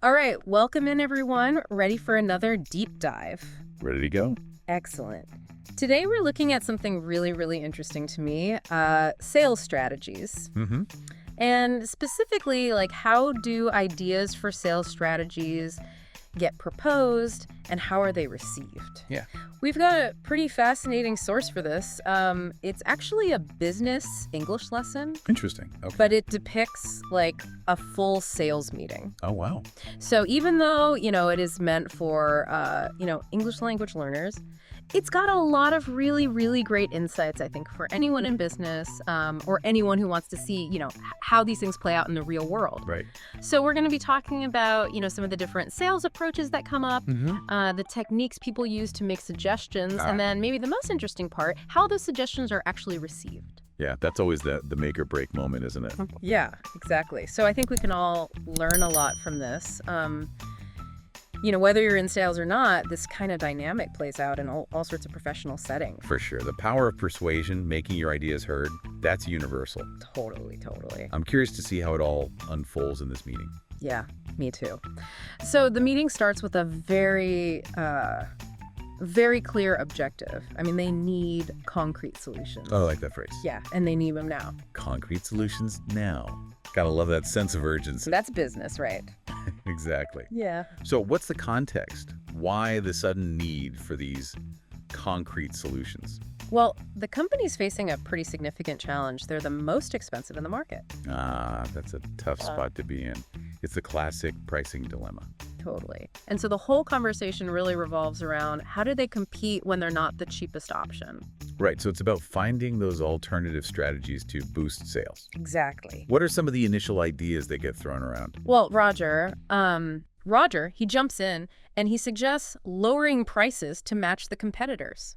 All right, welcome in everyone. Ready for another deep dive. Ready to go? Excellent. Today we're looking at something really, really interesting to me, sales strategies. Mm-hmm. And specifically, like how do ideas for sales strategies get proposed and how are they received? Yeah. We've got a pretty fascinating source for this. It's actually a business English lesson, Interesting. Okay. but it depicts like a full sales meeting. Oh, wow. So even though, it is meant for, English language learners, it's got a lot of really, really great insights, I think, for anyone in business or anyone who wants to see, how these things play out in the real world. Right. So we're going to be talking about, some of the different sales approaches that come up, Mm-hmm. the techniques people use to make suggestions, and then maybe the most interesting part, how those suggestions are actually received. Yeah, that's always the make or break moment, isn't it? Yeah, exactly. So I think we can all learn a lot from this. Whether you're in sales or not, this kind of dynamic plays out in all sorts of professional settings. For sure. The power of persuasion, making your ideas heard, that's universal. Totally. I'm curious to see how it all unfolds in this meeting. Yeah, me too. So the meeting starts with a very clear objective. I mean, they need concrete solutions. Oh, I like that phrase. Yeah, and they need them now. Concrete solutions now. Gotta love that sense of urgency. That's business, right? Exactly. Yeah. So what's the context? Why the sudden need for these concrete solutions? Well, the company's facing a pretty significant challenge. They're the most expensive in the market. That's a tough spot to be in. It's the classic pricing dilemma. Totally. And so the whole conversation really revolves around how do they compete when they're not the cheapest option? Right, so it's about finding those alternative strategies to boost sales. Exactly. What are some of the initial ideas that get thrown around? Well, Roger, he jumps in and he suggests lowering prices to match the competitors.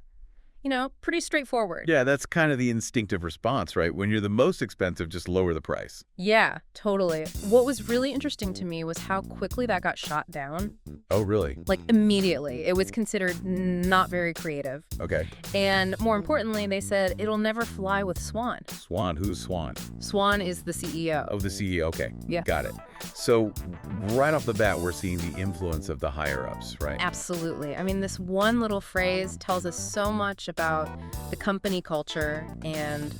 Pretty straightforward. Yeah, that's kind of the instinctive response, right? When you're the most expensive, just lower the price. Yeah, totally. What was really interesting to me was how quickly that got shot down. Oh, really? Like immediately. It was considered not very creative. Okay. And more importantly, they said it'll never fly with Swan. Swan, who's Swan? Swan is the CEO. Oh, the CEO, okay. Yeah. Got it. So right off the bat, we're seeing the influence of the higher-ups, right? Absolutely. I mean, this one little phrase tells us so much about the company culture and,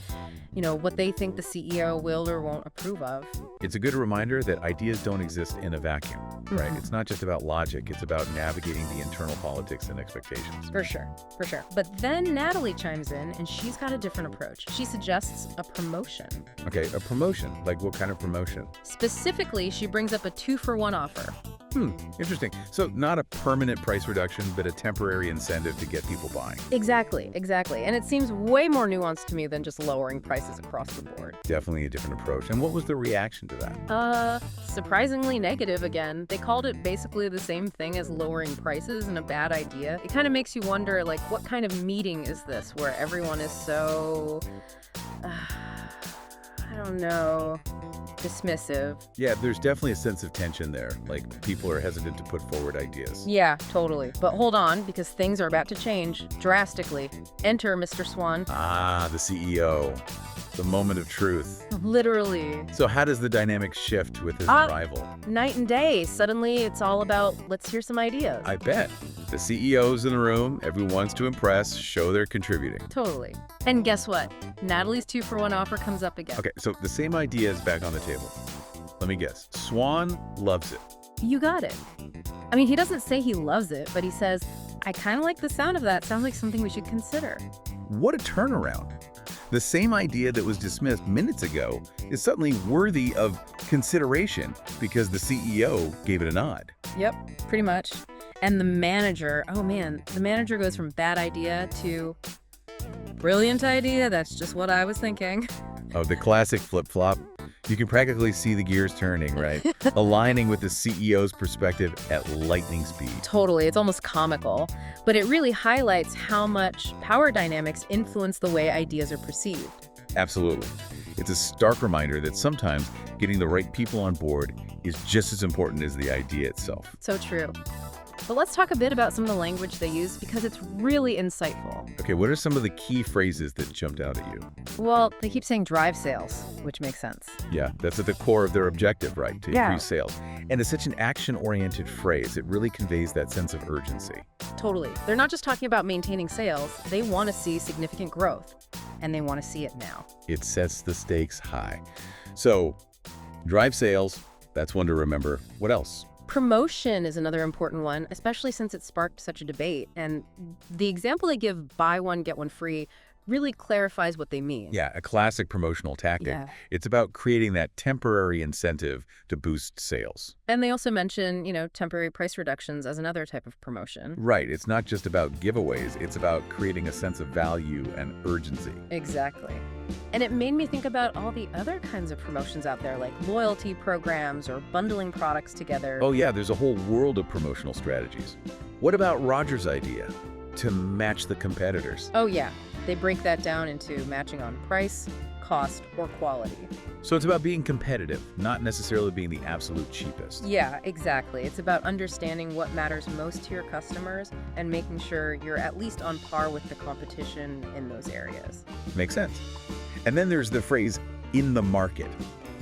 what they think the CEO will or won't approve of. It's a good reminder that ideas don't exist in a vacuum, right? Mhm. It's not just about logic. It's about navigating the internal politics and expectations. For sure. But then Natalie chimes in and she's got a different approach. She suggests a promotion. Okay, a promotion. Like what kind of promotion? Specifically, she brings up a 2-for-1 offer. Interesting. So not a permanent price reduction, but a temporary incentive to get people buying. Exactly. And it seems way more nuanced to me than just lowering prices across the board. Definitely a different approach. And what was the reaction to that? Surprisingly negative again. They called it basically the same thing as lowering prices and a bad idea. It kind of makes you wonder, like, what kind of meeting is this where everyone is so, I don't know, dismissive? Yeah, there's definitely a sense of tension there. Like people are hesitant to put forward ideas. Yeah, totally. But hold on, because things are about to change drastically. Enter Mr. Swan. The CEO. The moment of truth. Literally. So how does the dynamic shift with his arrival? Night and day. Suddenly it's all about, let's hear some ideas. I bet. The CEO's in the room, everyone wants to impress, show they're contributing. Totally. And guess what? Natalie's 2-for-1 offer comes up again. Okay, so the same idea is back on the table. Let me guess. Swan loves it. You got it. I mean, he doesn't say he loves it, but he says, I kind of like the sound of that. Sounds like something we should consider. What a turnaround. The same idea that was dismissed minutes ago is suddenly worthy of consideration because the CEO gave it a nod. Yep, pretty much. And the manager, the manager goes from bad idea to brilliant idea. That's just what I was thinking. Oh, the classic flip-flop. You can practically see the gears turning, right? Aligning with the CEO's perspective at lightning speed. Totally. It's almost comical. But it really highlights how much power dynamics influence the way ideas are perceived. Absolutely. It's a stark reminder that sometimes getting the right people on board is just as important as the idea itself. So true. But let's talk a bit about some of the language they use because it's really insightful. Okay, what are some of the key phrases that jumped out at you? Well, they keep saying drive sales, which makes sense. Yeah, that's at the core of their objective, right? To Yeah. increase sales. And it's such an action-oriented phrase. It really conveys that sense of urgency. Totally. They're not just talking about maintaining sales. They want to see significant growth, and they want to see it now. It sets the stakes high. So, drive sales, that's one to remember. What else? Promotion is another important one, especially since it sparked such a debate. And the example they give, buy one, get one free, really clarifies what they mean. Yeah, a classic promotional tactic. Yeah. It's about creating that temporary incentive to boost sales. And they also mention, temporary price reductions as another type of promotion. Right, it's not just about giveaways, it's about creating a sense of value and urgency. Exactly. And it made me think about all the other kinds of promotions out there, like loyalty programs or bundling products together. Oh yeah, there's a whole world of promotional strategies. What about Roger's idea? To match the competitors. Oh, yeah. They break that down into matching on price, cost, or quality. So it's about being competitive, not necessarily being the absolute cheapest. Yeah, exactly. It's about understanding what matters most to your customers and making sure you're at least on par with the competition in those areas. Makes sense. And then there's the phrase, in the market,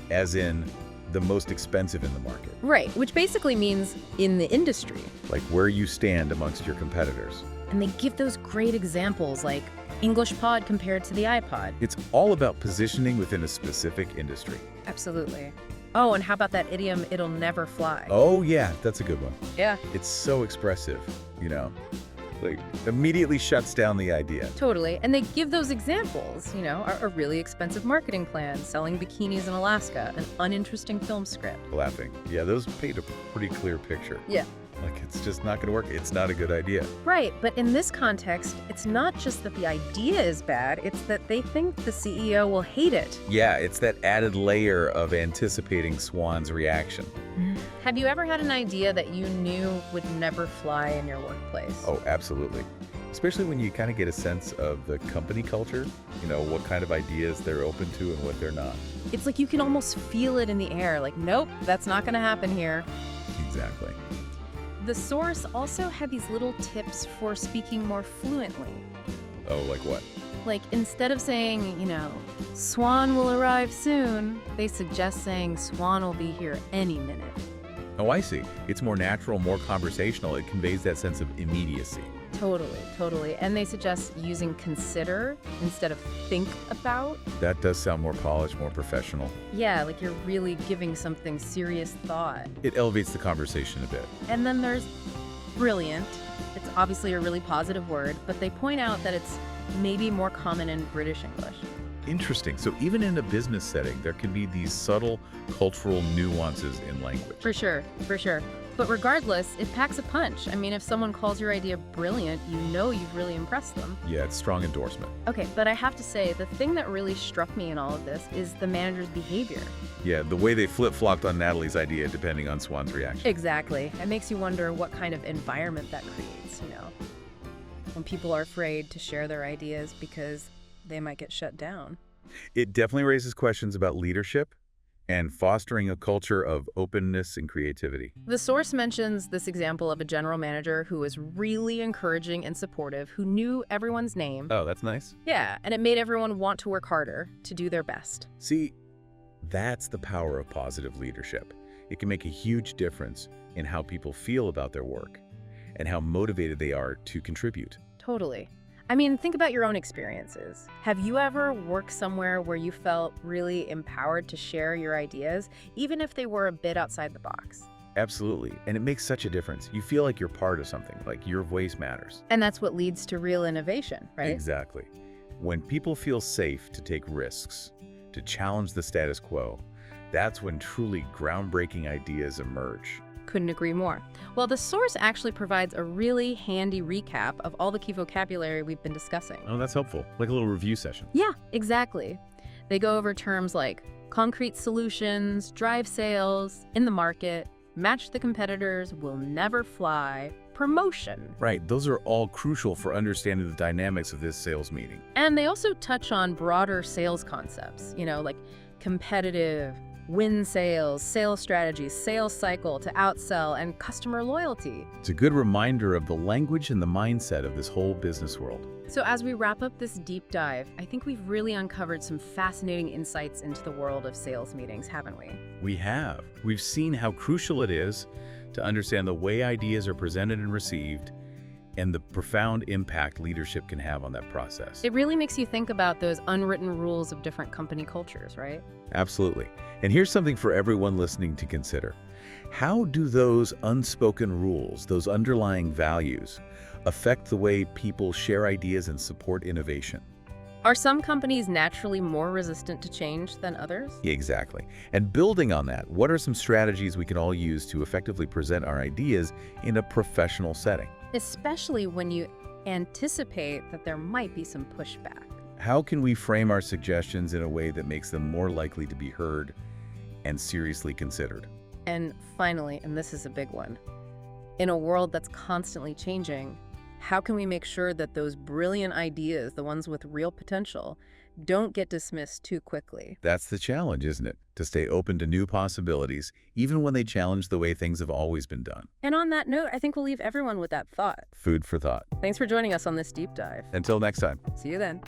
as in the most expensive in the market. Right, which basically means in the industry. Like where you stand amongst your competitors. And they give those great examples like English Pod compared to the iPod. It's all about positioning within a specific industry. Absolutely. Oh, and how about that idiom, it'll never fly? Oh yeah, that's a good one. Yeah. It's so expressive, like immediately shuts down the idea. Totally. And they give those examples, a really expensive marketing plan, selling bikinis in Alaska, an uninteresting film script. Laughing. Yeah, those paint a pretty clear picture. Yeah. Like it's just not going to work. It's not a good idea. Right, but in this context, it's not just that the idea is bad, it's that they think the CEO will hate it. Yeah, it's that added layer of anticipating Swan's reaction. Have you ever had an idea that you knew would never fly in your workplace? Oh, absolutely. Especially when you kind of get a sense of the company culture, what kind of ideas they're open to and what they're not. It's like you can almost feel it in the air, like, nope, that's not going to happen here. Exactly. The source also had these little tips for speaking more fluently. Oh, like what? Like, instead of saying, Swan will arrive soon, they suggest saying Swan will be here any minute. Oh, I see. It's more natural, more conversational. It conveys that sense of immediacy. Totally. And they suggest using consider instead of think about. That does sound more polished, more professional. Yeah, like you're really giving something serious thought. It elevates the conversation a bit. And then there's brilliant. It's obviously a really positive word, but they point out that it's maybe more common in British English. Interesting. So even in a business setting, there can be these subtle cultural nuances in language. For sure. But regardless, it packs a punch. I mean, if someone calls your idea brilliant, you've really impressed them. Yeah, it's strong endorsement. Okay, but I have to say, the thing that really struck me in all of this is the manager's behavior. Yeah, the way they flip-flopped on Natalie's idea depending on Swan's reaction. Exactly. It makes you wonder what kind of environment that creates, when people are afraid to share their ideas because they might get shut down. It definitely raises questions about leadership and fostering a culture of openness and creativity. The source mentions this example of a general manager who was really encouraging and supportive, who knew everyone's name. Oh, that's nice. Yeah, and it made everyone want to work harder, to do their best. See, that's the power of positive leadership. It can make a huge difference in how people feel about their work and how motivated they are to contribute. Totally. I mean, think about your own experiences. Have you ever worked somewhere where you felt really empowered to share your ideas, even if they were a bit outside the box? Absolutely. And it makes such a difference. You feel like you're part of something, like your voice matters. And that's what leads to real innovation, right? Exactly. When people feel safe to take risks, to challenge the status quo, that's when truly groundbreaking ideas emerge. Couldn't agree more. Well, the source actually provides a really handy recap of all the key vocabulary we've been discussing. Oh, that's helpful. Like a little review session. Yeah, exactly. They go over terms like concrete solutions, drive sales, in the market, match the competitors, will never fly, promotion. Right. Those are all crucial for understanding the dynamics of this sales meeting. And they also touch on broader sales concepts, like competitive, win sales, sales strategy, sales cycle to outsell, and customer loyalty. It's a good reminder of the language and the mindset of this whole business world. So as we wrap up this deep dive, I think we've really uncovered some fascinating insights into the world of sales meetings, haven't we? We have. We've seen how crucial it is to understand the way ideas are presented and received, and the profound impact leadership can have on that process. It really makes you think about those unwritten rules of different company cultures, right? Absolutely. And here's something for everyone listening to consider. How do those unspoken rules, those underlying values, affect the way people share ideas and support innovation? Are some companies naturally more resistant to change than others? Exactly. And building on that, what are some strategies we can all use to effectively present our ideas in a professional setting? Especially when you anticipate that there might be some pushback. How can we frame our suggestions in a way that makes them more likely to be heard and seriously considered? And finally, and this is a big one, in a world that's constantly changing, how can we make sure that those brilliant ideas, the ones with real potential, don't get dismissed too quickly? That's the challenge, isn't it? To stay open to new possibilities, even when they challenge the way things have always been done. And on that note, I think we'll leave everyone with that thought. Food for thought. Thanks for joining us on this deep dive. Until next time. See you then.